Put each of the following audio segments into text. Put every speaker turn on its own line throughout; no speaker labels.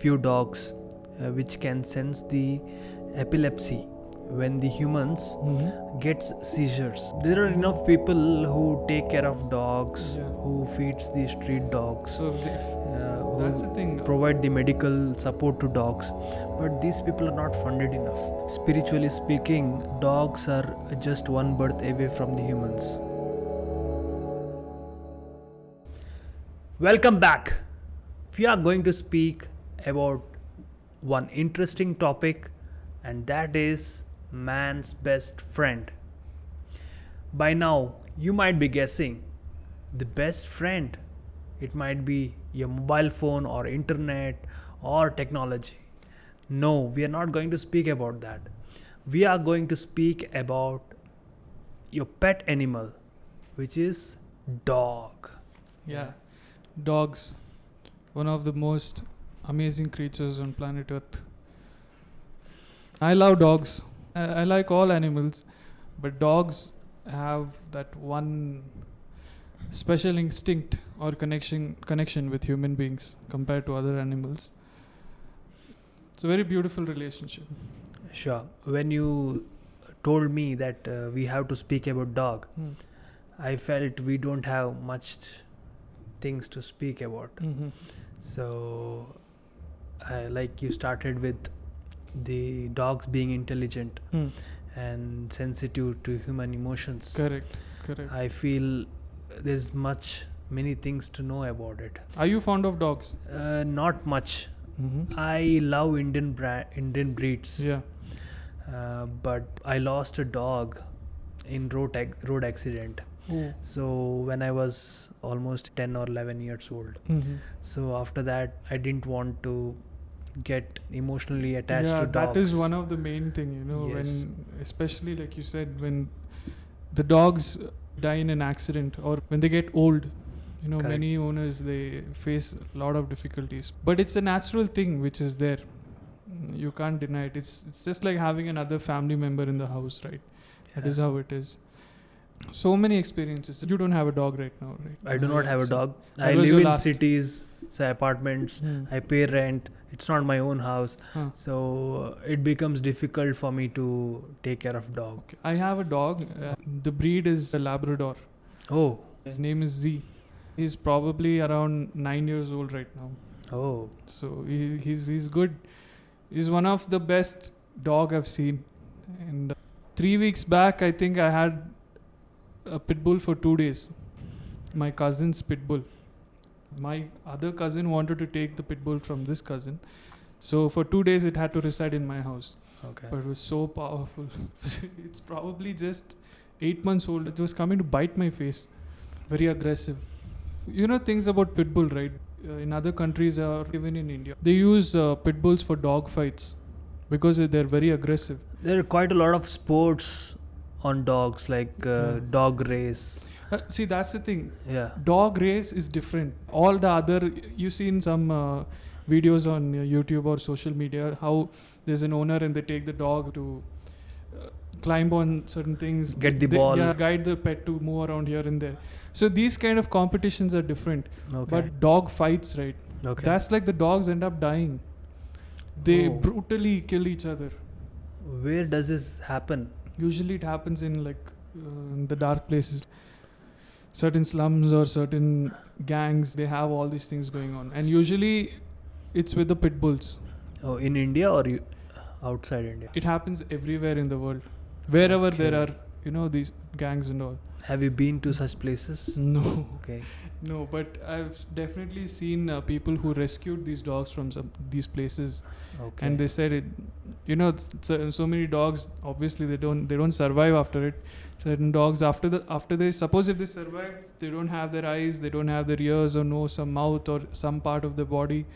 few dogs which can sense the epilepsy when the humans gets seizures. There are enough people who take care of dogs, who feeds the street dogs,
So that's the thing.
provide the medical support to dogs, but these people are not funded enough. Spiritually speaking, dogs are just one birth away from the humans. Welcome back. We are going to speak about one interesting topic, and that is man's best friend. By now, you might be guessing the best friend. It might be your mobile phone or internet or technology. No, we are not going to speak about that. We are going to speak about your pet animal, which is dog.
Yeah, dogs, one of the most amazing creatures on planet Earth. I love dogs. I like all animals, but dogs have that one special instinct or connection with human beings compared to other animals. It's a very beautiful relationship.
Sure. When you told me that we have to speak about dog, I felt we don't have much things to speak about. So, like you started with the dogs being intelligent and sensitive to human emotions.
Correct.
I feel there's many things to know about it.
Are you fond of dogs?
Not much. I love Indian breeds.
Yeah.
But I lost a dog in road accident.
Oh.
So when I was almost 10 or 11 years old. So after that, I didn't want to get emotionally attached to dogs.
That is one of the main thing,
Yes.
when, especially like you said, when the dogs die in an accident or when they get old,
Correct.
many owners, they face a lot of difficulties. But it's a natural thing which is there. You can't deny it. It's just like having another family member in the house, right? That is how it is. So many experiences. You don't have a dog right now, right?
I do not have a dog.
that
I
was
live
your
in
last-
cities, so apartments. I pay rent. It's not my own house. So it becomes difficult for me to take care of dog.
Okay. I have a dog. The breed is a Labrador.
Oh.
His name is Z. He's probably around 9 years old right now.
Oh.
So he's good. He's one of the best dog I've seen. And 3 weeks back, I think I had a pit bull for 2 days. My cousin's pit bull. My other cousin wanted to take the pit bull from this cousin. So for 2 days, it had to reside in my house.
Okay.
But it was so powerful. It's probably just 8 months old. It was coming to bite my face. Very aggressive. You know things about pit bull, right? In other countries or even in India, they use pit bulls for dog fights because they're very aggressive.
There are quite a lot of sports on dogs, like dog race.
See, that's the thing.
Yeah.
Dog race is different. All the other, you see in some videos on YouTube or social media, how there's an owner and they take the dog to climb on certain things.
Get the ball.
Yeah, guide the pet to move around here and there. So these kind of competitions are different.
Okay.
But dog fights, right?
Okay.
That's like the dogs end up dying. They
Oh.
brutally kill each other.
Where does this happen?
Usually it happens in like the dark places. Certain slums or certain gangs, they have all these things going on. And usually it's with the pit bulls.
Oh, in India or outside India?
It happens everywhere in the world. Wherever
Okay.
there are, these gangs and all.
Have you been to such places?
No.
Okay.
No, but I've definitely seen people who rescued these dogs from these places.
Okay.
And they said it, so many dogs, obviously they don't survive after it. Certain dogs after they suppose if they survive, they don't have their eyes, they don't have their ears or nose or mouth or some part of the body.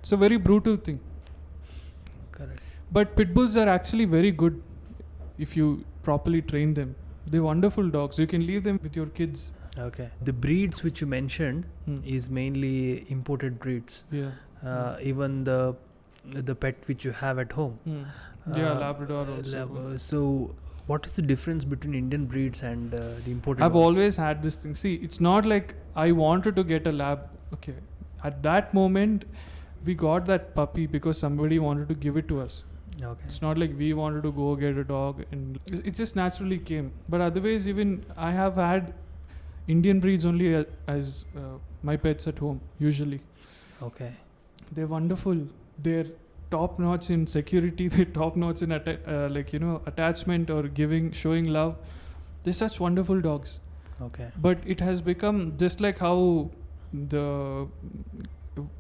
It's a very brutal thing.
Correct.
But pit bulls are actually very good if you properly train them. They're wonderful dogs. You can leave them with your kids.
Okay. The breeds which you mentioned is mainly imported breeds.
Yeah.
Even the pet which you have at home.
Labrador also.
So what is the difference between Indian breeds and the imported
I've
ones?
always had this thing. See, it's not like I wanted to get a lab. Okay. At that moment, we got that puppy because somebody wanted to give it to us.
Okay.
It's not like we wanted to go get a dog, and it just naturally came. But otherwise, even I have had Indian breeds only as my pets at home usually.
Okay.
They're wonderful. They're top notch in security. They're top notch in attachment or showing love. They're such wonderful dogs.
Okay.
But it has become just like how the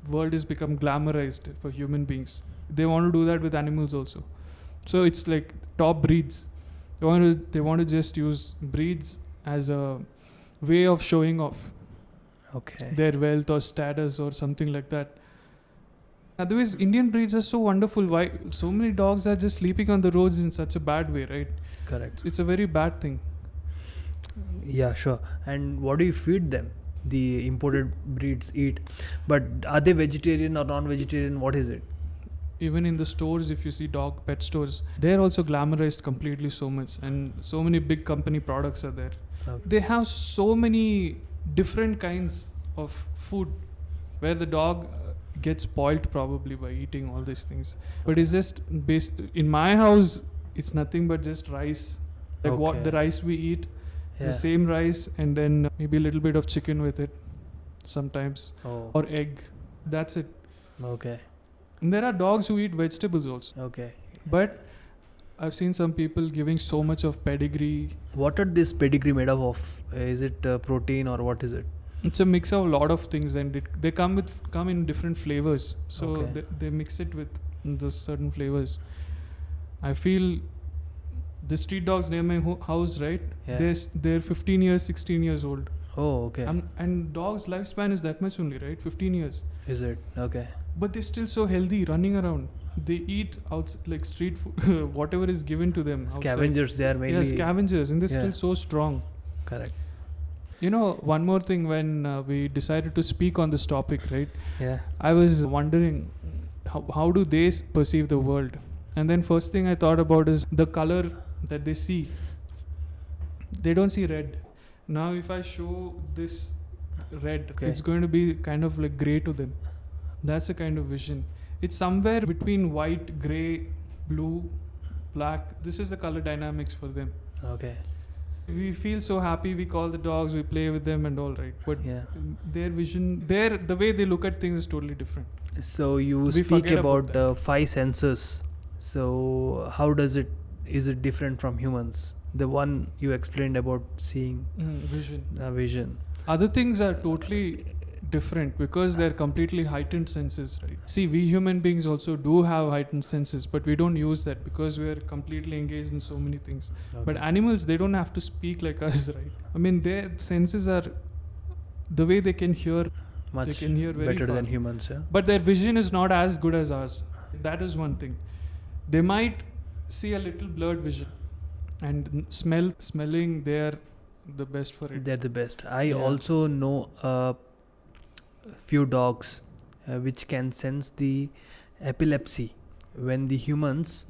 world has become glamorized for human beings. They want to do that with animals also. So it's like top breeds. They want to just use breeds as a way of showing off
Okay.
their wealth or status or something like that. Otherwise, Indian breeds are so wonderful. Why so many dogs are just sleeping on the roads in such a bad way, right?
Correct.
It's a very bad thing.
Yeah, sure. And what do you feed them? The imported breeds eat, but are they vegetarian or non-vegetarian? What is it?
Even in the stores, if you see pet stores, they're also glamorized completely so much, and so many big company products are there.
Okay.
They have so many different kinds of food where the dog gets spoiled probably by eating all these things. But it's just in my house, it's nothing but just rice. Like what the rice we eat, the same rice, and then maybe a little bit of chicken with it sometimes, or egg. That's it.
Okay.
And there are dogs who eat vegetables also.
Okay.
But I've seen some people giving so much of pedigree.
What are this pedigree made up of? Is it protein or what is it?
It's a mix of a lot of things, and they come in different flavors. So they mix it with those certain flavors. I feel the street dogs near my house, right?
Yeah.
They're 15 years, 16 years old.
Oh, okay.
And dogs' lifespan is that much only, right? 15 years.
Is it? Okay.
But they're still so healthy, running around. They eat like street food, whatever is given to them.
Scavengers, they are mainly.
Yeah, scavengers, and they're still so strong.
Correct.
One more thing, when we decided to speak on this topic, right?
Yeah.
I was wondering, how do they perceive the world? And then first thing I thought about is the color that they see. They don't see red. Now if I show this red, it's going to be kind of like grey to them. That's the kind of vision. It's somewhere between white, grey, blue, black. This is the color dynamics for them.
Okay.
We feel so happy, we call the dogs, we play with them and all, right? But their vision, the way they look at things is totally different.
So you speak about 5 senses. So how is it different from humans? The one you explained about seeing, vision.
Other things are totally different because they're completely heightened senses, right? See, we human beings also do have heightened senses, but we don't use that because we are completely engaged in so many things. Okay. But animals, they don't have to speak like us, right? I mean, their senses are the way they can hear. They can hear very
better
far.
than humans, yeah.
But their vision is not as good as ours. That is one thing. They might see a little blurred vision, and smelling, they're the best for it.
They're the best. I also know few dogs which can sense the epilepsy when the humans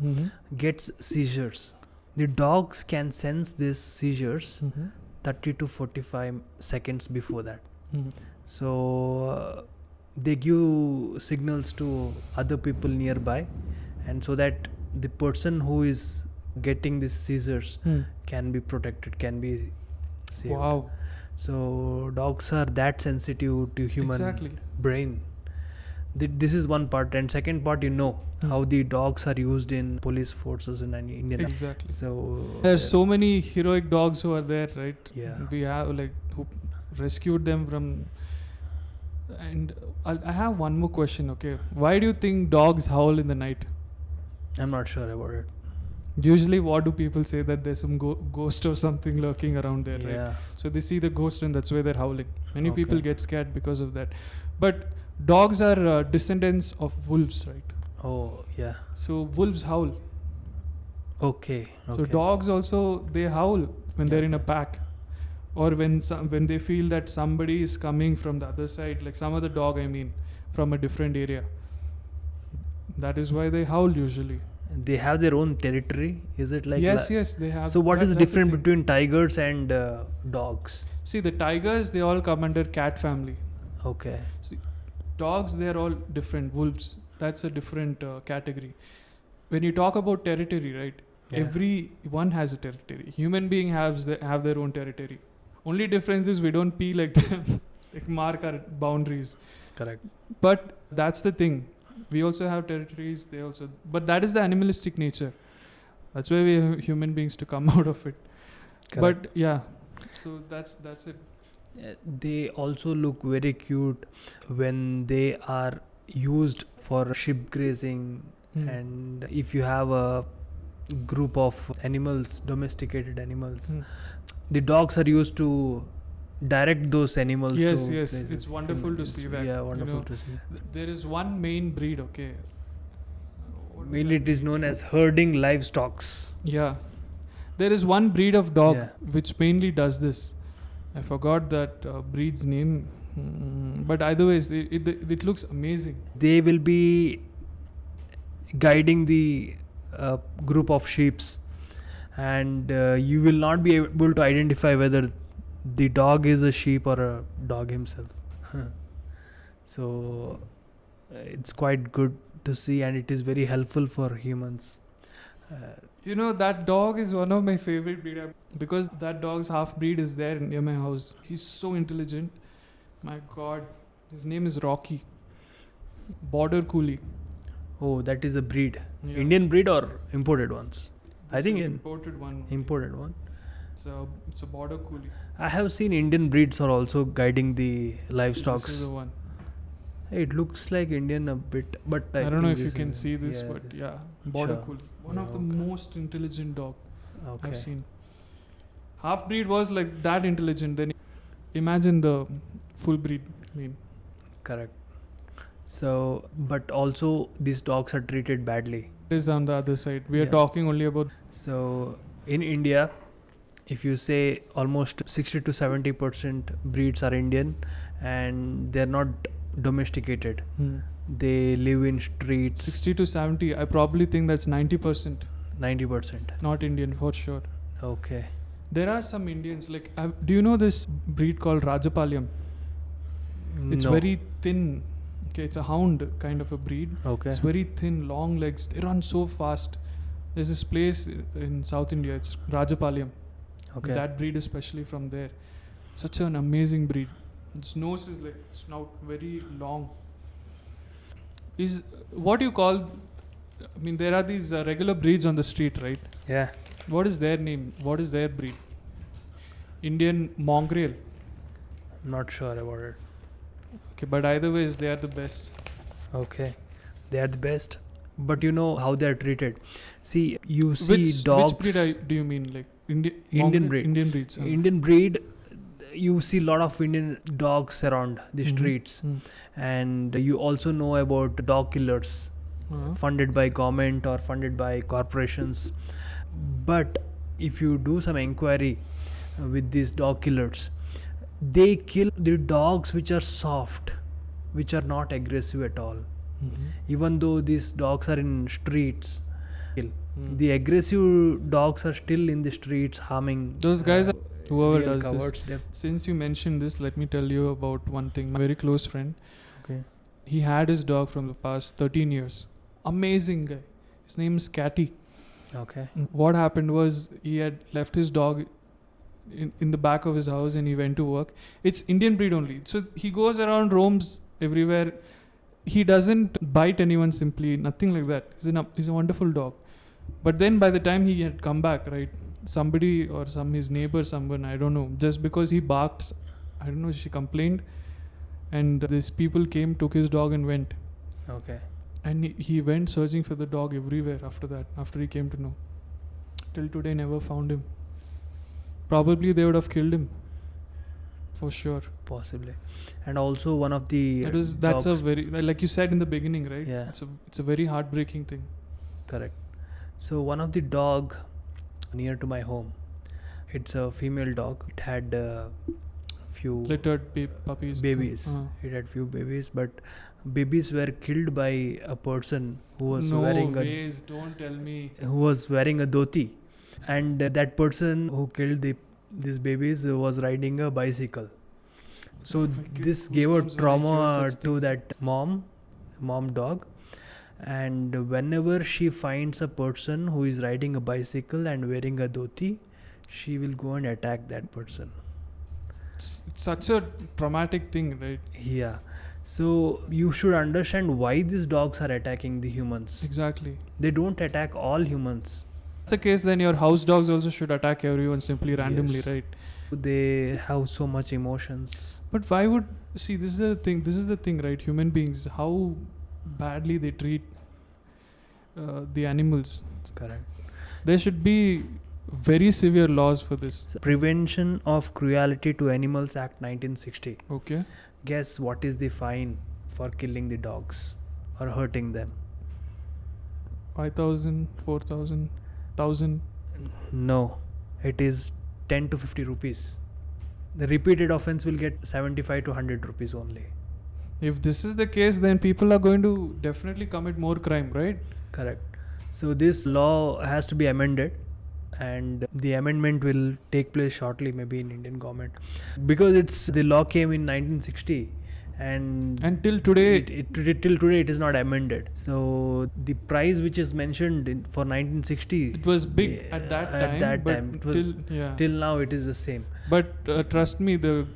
gets seizures. The dogs can sense these seizures 30 to 45 seconds before that. So they give signals to other people nearby, and so that the person who is getting these seizures can be protected, can be saved.
Wow.
So dogs are that sensitive to human brain. This is one part, and second part, how the dogs are used in police forces in India.
Exactly.
So
there's so many heroic dogs who are there, right?
Yeah.
We have who rescued them from. And I have one more question. Okay, why do you think dogs howl in the night?
I'm not sure about it.
Usually, what do people say? That there's some ghost or something lurking around there, right? So they see the ghost, and that's why they're howling. Many people get scared because of that. But dogs are descendants of wolves, right?
Oh, yeah.
So wolves howl.
Okay.
So dogs also, they howl when they're in a pack, or when they feel that somebody is coming from the other side, like some other dog, from a different area. That is why they howl usually.
They have their own territory. Is it like?
Yes, they have.
So what is the difference between tigers and dogs?
See, the tigers, they all come under cat family.
Okay.
See, Dogs, they're all different. Wolves, that's a different category. When you talk about territory, right?
Yeah.
Everyone has a territory. Human being have their own territory. Only difference is we don't pee like them, like mark our boundaries.
Correct.
But that's the thing. We also have territories. They also, but that is the animalistic nature. That's why we have human beings to come out of it.
Correct.
But yeah, so that's it.
They also look very cute when they are used for sheep grazing. And if you have a group of animals, domesticated animals, the dogs are used to direct those animals to
yes,
places.
it's wonderful to see that.
Yeah, wonderful to see.
There is one main breed, okay.
Mainly it is known as herding livestock.
Yeah, there is one breed of dog
Yeah.
which mainly does this. I forgot that breed's name, but either ways, it looks amazing.
They will be guiding the group of sheeps, and you will not be able to identify whether the dog is a sheep or a dog himself. So it's quite good to see, and it is very helpful for humans.
That dog is one of my favorite breed because that dog's half breed is there near my house. He's so intelligent. My God, his name is Rocky. Border Collie.
Oh, that is a breed.
Yeah.
Indian breed or imported ones? I
This
think
is
in
imported one.
imported one.
It's a Border Collie.
I have seen Indian breeds are also guiding the livestock.
This is the one.
It looks like Indian a bit, but
I don't
think
know if
this
you can
is-
see this,
yeah,
but
this-
yeah, Border
Sure.
Collie. One of the
Okay.
most intelligent dog
Okay.
I've seen. Half breed was like that intelligent. Then imagine the full breed.
Correct. So, but also these dogs are treated badly.
It is on the other side. We are
Yeah.
talking only about.
So, in India, if you say almost 60 to 70% breeds are Indian, and they're not domesticated. They live in streets.
60 to 70. I probably think that's 90%.
90%.
Not Indian for sure.
Okay.
There are some Indians like. Do you know this breed called Rajapalyam? It's
No.
very thin. Okay, it's a hound kind of a breed.
Okay.
It's very thin, long legs. They run so fast. There's this place in South India. It's Rajapalyam.
Okay.
That breed is especially from there. Such an amazing breed. Its nose is like snout, very long. Is what you call? I mean, there are these regular breeds on the street, right?
Yeah.
What is their name? What is their breed? Indian mongrel.
I'm not sure about it.
Okay, but either ways, they are the best.
Okay. They are the best. But you know how they are treated. See, you see
Which
dogs.
breed do you mean? Like
Indian
mongrel?
breed.
Indian breeds. huh?
Indian breed, you see a lot of Indian dogs around the
Mhm.
streets.
Mm.
And you also know about dog killers funded by government or funded by corporations. But if you do some inquiry with these dog killers, they kill the dogs which are soft, which are not aggressive at all.
Mhm.
Even though these dogs are in streets,
Mm.
the aggressive dogs are still in the streets harming.
Those guys are whoever
real
does this.
cowards.
Since you mentioned this, let me tell you about one thing. My very close friend.
Okay.
He had his dog from the past 13 years. Amazing guy. His name is Catty.
Okay.
What happened was he had left his dog in the back of his house and he went to work. It's Indian breed only. So he goes around, roams everywhere. He doesn't bite anyone simply, nothing like that. He's a wonderful dog. But then by the time he had come back, right, somebody or his neighbor, someone, I don't know, just because he barked, I don't know, she complained. And these people came, took his dog and went.
Okay.
And he went searching for the dog everywhere after that, after he came to know. Till today, never found him. Probably they would have killed him. For sure.
Possibly. And also one of the
That's a
dogs-
very, like you said in the beginning, right?
Yeah.
It's a very heartbreaking thing.
Correct. So one of the dog near to my home, it's a female dog. It had few
Littered puppies.
babies. It had few babies, but babies were killed by a person who was
No
wearing
ways, don't tell me.
a dhoti, and that person who killed these babies was riding a bicycle. So
Like,
this gave a
goosebumps when I hear
trauma
such
to
things.
that mom dog. And whenever she finds a person who is riding a bicycle and wearing a dhoti, she will go and attack that person.
It's such a traumatic thing, right?
Yeah. So you should understand why these dogs are attacking the humans.
Exactly.
They don't attack all humans.
That's the case, then your house dogs also should attack everyone simply randomly,
Yes.
right?
They have so much emotions.
But why would, see, this is the thing, right? Human beings, how badly they treat the animals.
Correct.
There should be very severe laws for this.
Prevention of Cruelty to Animals Act 1960.
Okay.
Guess what is the fine for killing the dogs or hurting them?
5,000, 4,000, 1,000.
No, it is 10 to 50 rupees. The repeated offense will get 75 to 100 rupees only.
If this is the case, then people are going to definitely commit more crime, right?
Correct. So this law has to be amended, and the amendment will take place shortly, maybe in Indian government, because the law came in 1960, and
Till today,
till today it is not amended. So the price which is mentioned for 1960,
it was big at that time.
At that
but
time, it was, till now it is the same.
But trust me, the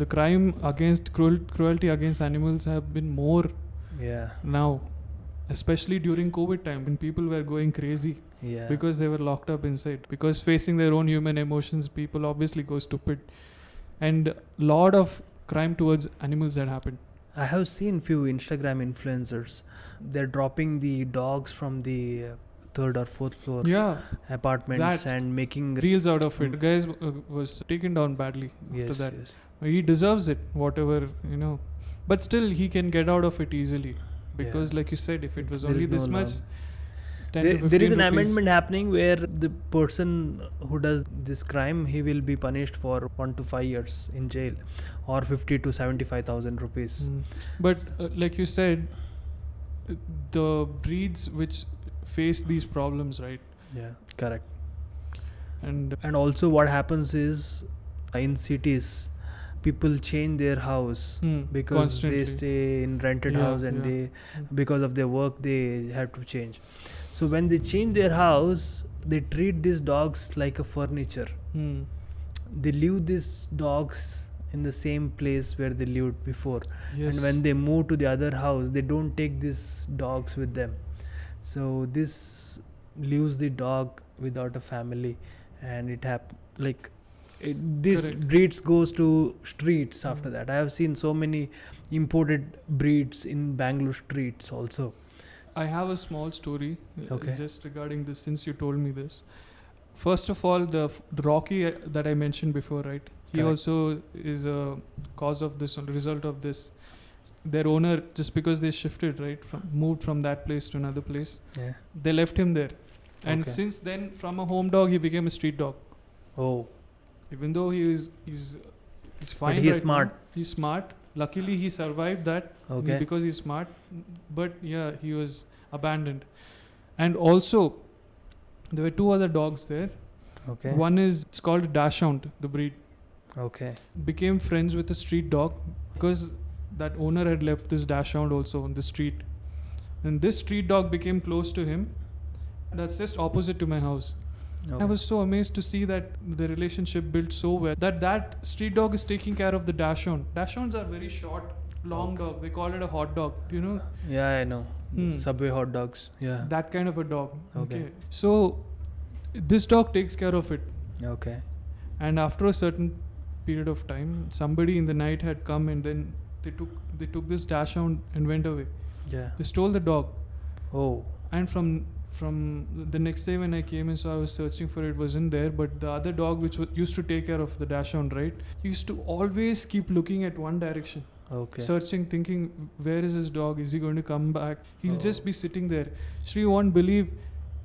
crime against cruelty against animals have been more
Yeah.
now, especially during COVID time when people were going crazy
Yeah.
because they were locked up inside. Because facing their own human emotions, people obviously go stupid, and lot of crime towards animals that happened.
I have seen few Instagram influencers. They're dropping the dogs from the third or fourth floor apartments
that.
and making
Reels out of it. Guys was taken down badly after
Yes,
that.
yes.
He deserves it, whatever, but still he can get out of it easily, because like you said, if it was
There
only
is
this
no
much,
law.
10 to 15
There is an
rupees.
amendment happening where the person who does this crime, he will be punished for 1 to 5 years in jail or 50 to 75,000 rupees.
But like you said, the breeds which face these problems, right?
Yeah, correct.
And
And also what happens is, in cities, people change their house because
constantly.
they stay in rented house, and they, because of their work, they have to change. So when they change their house, they treat these dogs like a furniture. They leave these dogs in the same place where they lived before.
Yes.
And when they move to the other house, they don't take these dogs with them. So this leaves the dog without a family, and this
Correct.
breeds goes to streets after that. I have seen so many imported breeds in Bangalore streets also.
I have a small story
Okay.
just regarding this, since you told me this. First of all, the Rocky that I mentioned before, right? He
Correct.
also is a cause of this, result of this. Their owner, just because they shifted, right, moved from that place to another place,
Yeah.
they left him there. And
Okay.
since then, from a home dog, he became a street dog.
Oh.
Even though he's fine.
But he's
right
smart.
now. He's smart. Luckily, he survived that
Okay.
because he's smart. But yeah, he was abandoned. And also, there were two other dogs there.
Okay.
One is, it's called Dachshund, the breed.
Okay.
Became friends with a street dog because that owner had left this Dachshund also on the street. And this street dog became close to him. That's just opposite to my house.
Okay.
I was so amazed to see that the relationship built so well that street dog is taking care of the Dachshund. Dachshunds are very short, long dog. They call it a hot dog. Do you know?
Yeah, I know. Subway hot dogs. Yeah.
That kind of a dog.
Okay.
So this dog takes care of it.
Okay.
And after a certain period of time, somebody in the night had come, and then they took this Dachshund and went away.
Yeah.
They stole the dog.
Oh.
And from the next day when I came in, so I was searching for it, wasn't there. But the other dog which used to take care of the Dachshund, right, used to always keep looking at one direction.
Okay.
Searching, thinking, where is his dog? Is he going to come back? He'll just be sitting there. So you won't believe,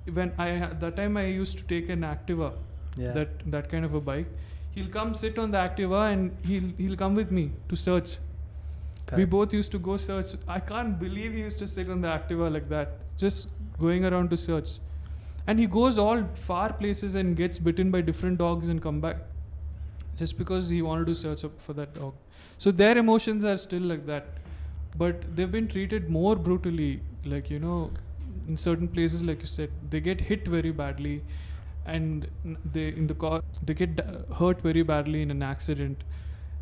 that time I used to take an Activa,
Yeah.
that kind of a bike. He'll come sit on the Activa and he'll come with me to search.
Correct.
We both used to go search. I can't believe he used to sit on the Activa like that, just going around to search. And he goes all far places and gets bitten by different dogs and come back. just because he wanted to search up for that dog. So their emotions are still like that, but they've been treated more brutally. Like, you know, in certain places, like you said, they get hit very badly, and they get hurt very badly in an accident,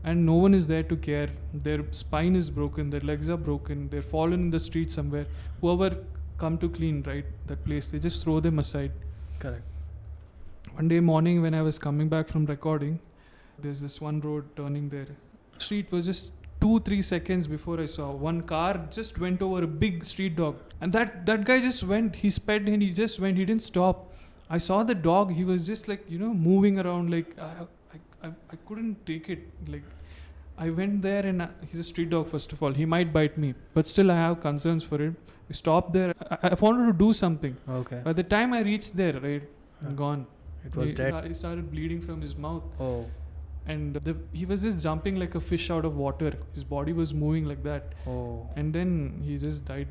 and no one is there to care. Their spine is broken, their legs are broken, they're fallen in the street somewhere. Whoever come to clean, right, that place, they just throw them aside.
Correct.
One day morning when I was coming back from recording, there's this one road turning there. Street was just 2-3 seconds before I saw one car just went over a big street dog, and that guy just went. He sped and he just went. He didn't stop. I saw the dog. He was just like, you know, moving around. Like I couldn't take it. Like I went there, and he's a street dog. First of all, he might bite me, but still I have concerns for him. I stopped there. I wanted to do something.
Okay.
By the time I reached there, right, gone.
It was dead.
He started bleeding from his mouth.
Oh.
And he was just jumping like a fish out of water. His body was moving like that.
Oh.
And then he just died.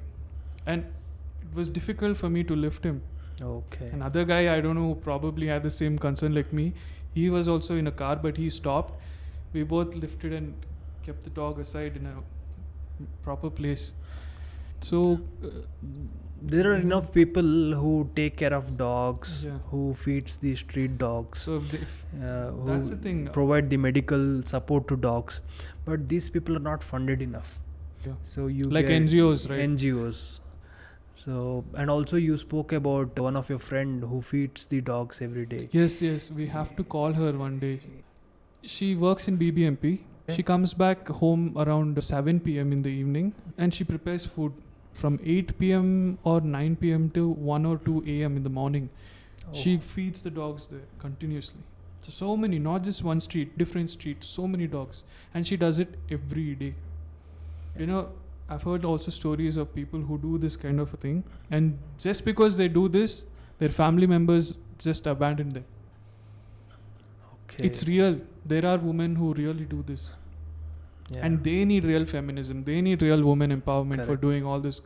And it was difficult for me to lift him.
Okay.
Another guy, I don't know, probably had the same concern like me. He was also in a car, but he stopped. We both lifted and kept the dog aside in a proper place. So
there are enough people who take care of dogs,
Yeah.
who feeds the street dogs,
so
who
that's the thing.
provide the medical support to dogs, but these people are not funded enough.
Yeah.
So you
Like
get
NGOs, right?
NGOs. So, and also you spoke about one of your friend who feeds the dogs every day.
Yes, we have to call her one day. She works in BBMP. She comes back home around 7 p.m. in the evening, and she prepares food from 8 p.m. or 9 p.m. to 1 or 2 a.m. in the morning.
Oh.
She feeds the dogs there continuously. So many, not just one street, different streets, so many dogs. And she does it every day. You know, I've heard also stories of people who do this kind of a thing, and just because they do this, their family members just abandon them.
Okay.
It's real. There are women who really do this.
Yeah.
And they need real feminism. They need real women empowerment for
Correct.
doing all this.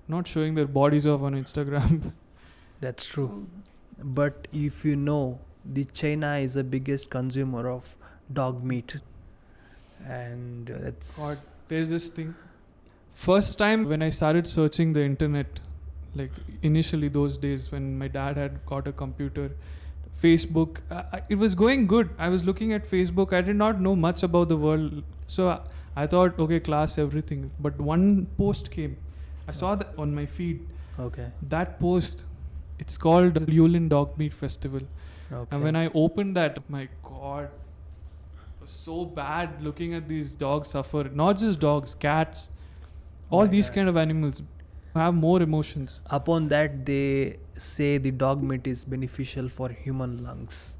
Not showing their bodies off on Instagram.
That's true. But if you know, the China is the biggest consumer of dog meat, and that's
God, there's this thing. First time when I started searching the internet, like initially those days when my dad had got a computer, Facebook, it was going good. I was looking at Facebook. I did not know much about the world. So I thought, okay, class, everything. But one post came. I saw that on my feed.
okay.
That post, it's called Yulin Dog Meat Festival.
Okay.
And when I opened that, my God, it was so bad looking at these dogs suffer. Not just dogs, cats, all
My
these
God.
kind of animals have more emotions.
Upon that, they say the dog meat is beneficial for human lungs.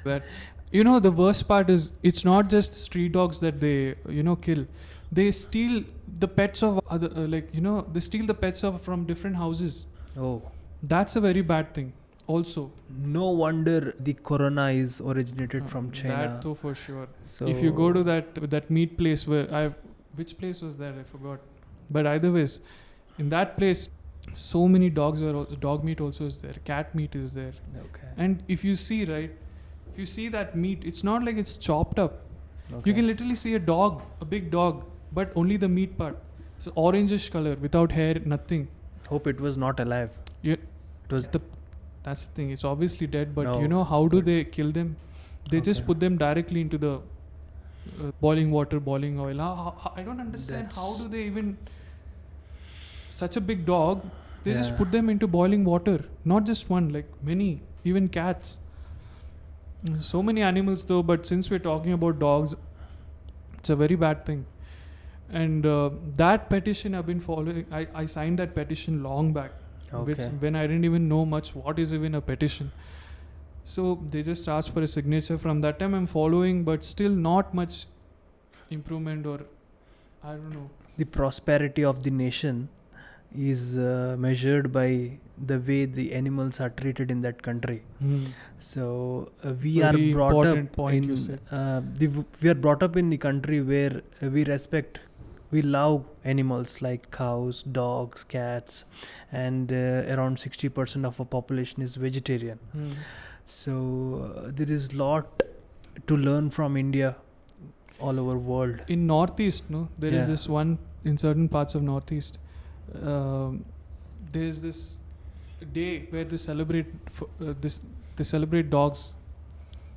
That, you know, the worst part is it's not just street dogs that they, you know, kill. They steal the pets of other, they steal the pets of from different houses.
Oh.
That's a very bad thing. Also,
No wonder the corona is originated from China.
That too for sure.
So
If you go to that meat place which place was that? I forgot. But either ways, in that place, so many dogs were. Dog meat also is there. Cat meat is there.
Okay.
And if you see that meat, it's not like it's chopped up.
Okay.
You can literally see a big dog, but only the meat part. It's orangish color, without hair, nothing.
Hope it was not alive.
Yeah.
It was
That's the thing. It's obviously dead, but
No,
you know how do
but-
they kill them? They just
Okay.
put them directly into the boiling water, boiling oil. I don't understand how do they even. Such a big dog, they just
Yeah.
put them into boiling water. Not just one, like many, even cats. So many animals though, but since we're talking about dogs, it's a very bad thing. And that petition I've been following, I signed that petition long back.
Okay.
When I didn't even know much what is even a petition. So they just asked for a signature. From that time I'm following, but still not much improvement, or I don't know.
The prosperity of the nation is measured by the way the animals are treated in that country. So we
Very
are brought
important
up
point
in
you said.
we are brought up in the country where we love animals like cows, dogs, cats, and around 60% of our population is vegetarian. So there is lot to learn from India all over world.
In Northeast, no, there is this one in certain parts of Northeast. There's this day where they celebrate they celebrate dogs.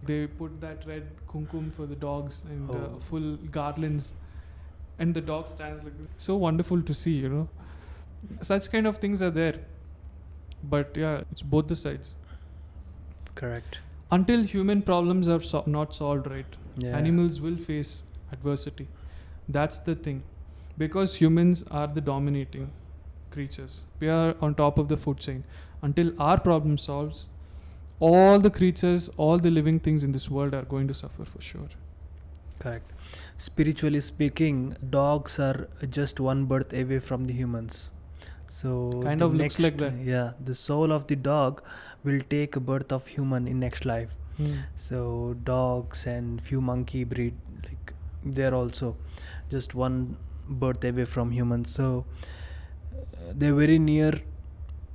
They put that red kumkum for the dogs and full garlands, and the dog stands like this. So wonderful to see, you know. Such kind of things are there, but yeah, it's both the sides.
Correct.
Until human problems are not solved, right?
Yeah.
Animals will face adversity. That's the thing, because humans are the dominating creatures. We are on top of the food chain. Until our problem solves, all the creatures, all the living things in this world are going to suffer for sure.
Correct. Spiritually speaking, dogs are just one birth away from the humans. So
Kind
the
of looks like that.
Yeah, the soul of the dog will take a birth of human in next life. So dogs and few monkey breed, like they're also just one birth away from humans. So they're very near.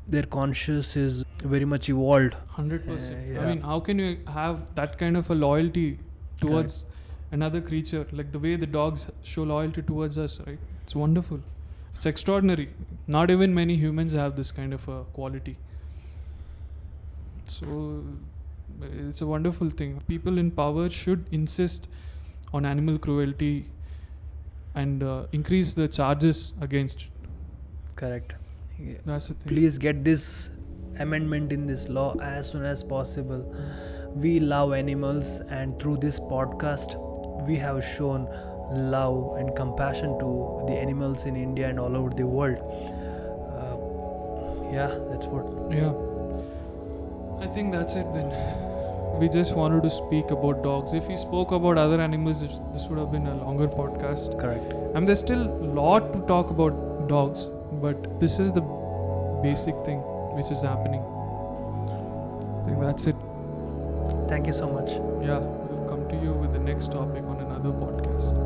Their conscious is very much evolved.
100%.
Yeah.
I mean, how can you have that kind of a loyalty towards another creature, like the way the dogs show loyalty towards us, right? It's wonderful. It's extraordinary. Not even many humans have this kind of a quality. So it's a wonderful thing. People in power should insist on animal cruelty and increase the charges against it.
Correct. Yeah.
That's the thing.
Please get this amendment in this law as soon as possible. We love animals, and through this podcast we have shown love and compassion to the animals in India and all over the world. That's what.
Yeah, I think that's it then. We just wanted to speak about dogs. If we spoke about other animals, this would have been a longer podcast.
Correct.
And there's still a lot to talk about dogs, but this is the basic thing which is happening. I think that's it.
Thank you so much.
Yeah, we'll come to you with the next topic on another podcast.